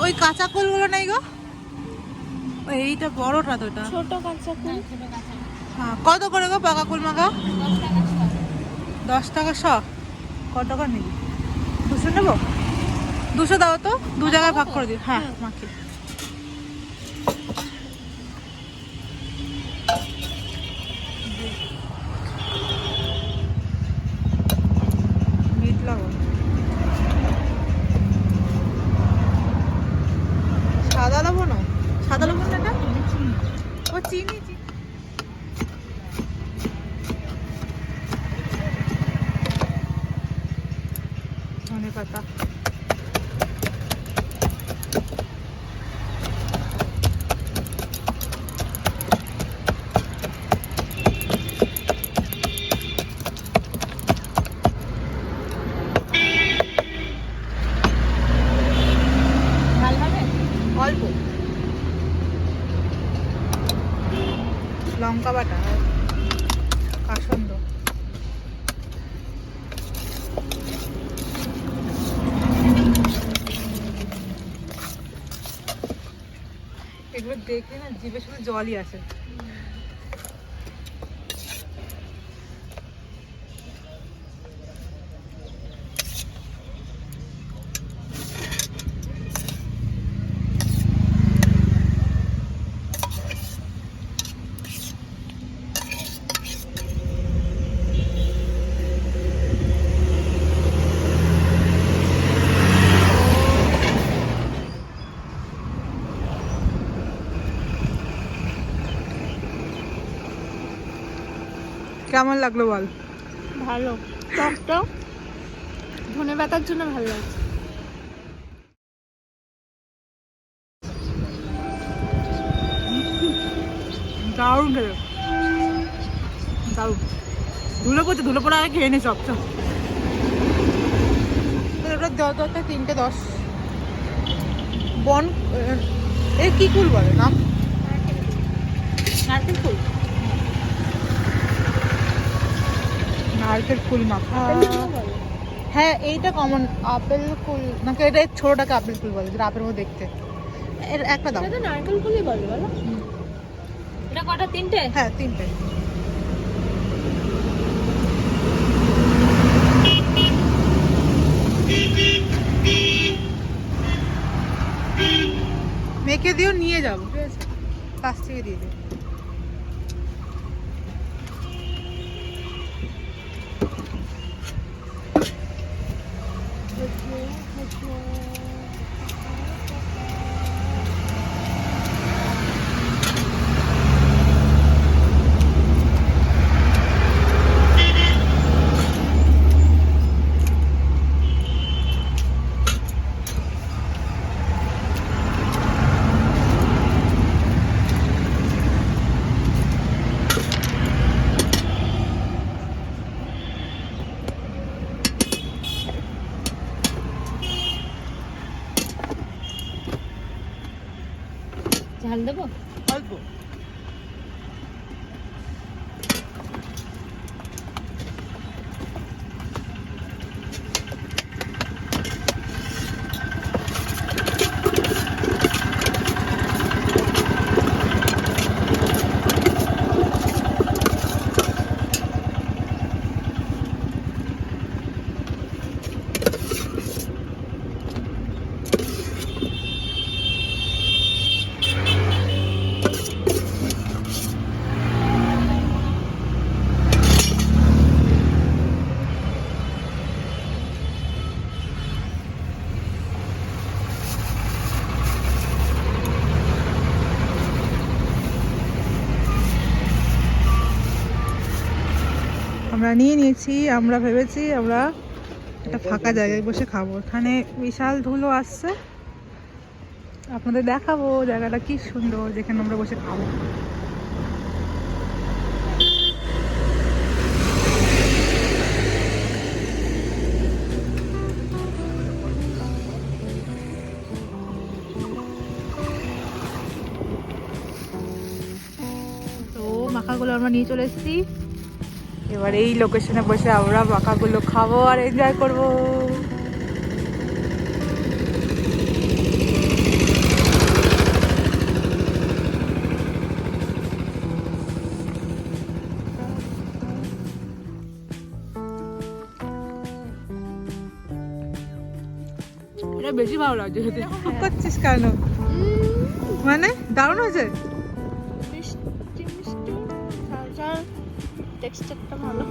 ওই কাঁচা কুলগুলো নেই গো, এইটা বড়টা তো, এটা ছোট কাঁচা কুল। হ্যাঁ, কত করে গো পাকা কুল মাখা? 10 টাকা শ। কত টাকা নিবি? 200 নেবো? 200 দাও তো, 2 জায়গায় ভাগ করে দিই। হ্যাঁ মাখি। মিট লাগো, সাদা লবণ না, সাদা লবণ না, এটা ও চিনি। ধনে পাতা, ঝাল হবে অল্প লঙ্কা বাটা, কাসন্দ, এগুলো দেখলে না জিভে শুধু জলই আসে। কেমন লাগলো বল? ভালো, টক টক, ধনে পাতার জন্য ভালো লাগছে। দারুণ খেলো, দারুণ। ধুলো পড়ছে, ধুলো পড়ে আগে খেয়ে নে সব সব। ওটা 10 3টে 10 বন, এই কি ফুল বলে নাম? নারকেল ফুল। নারকেল ফুল মাখা। হ্যাঁ এইটা কমন আপেল ফুল নাকি, এটা ছোটটাকে আপেল ফুল বলে, যেটা আপেল মতো দেখতে। এর একটা দাম। এটা তো নারকেল ফুলই বলে বলো। এটা কটা? 3টে? হ্যাঁ 3টে। মেখে দিও, নিয়ে যাবো, ঠিক আছে? কাছ থেকে দিয়ে দিও। ঝাল দেবো অল্প। আমরা নিয়ে নিয়েছি, আমরা ভেবেছি আমরা একটা ফাঁকা জায়গায় বসে খাবো। এখানে বিশাল ধুলো আসছে, আপনাদের দেখাবো জায়গাটা কি সুন্দর, যেখানে আমরা বসে খাবো। তো মাখাগুলো আমরা নিয়ে চলে এসেছি, এবার এই লোকেশনে বসে আমরা মাখাগুলো খাবো আর এনজয় করবো। এটা বেশি ভালো লাগছে খেতে। করছিস কেন? মানে দারুণ হয়েছে। মিষ্টি মিষ্টি ঝাল ঝাল টেক্সচারটা ভালো।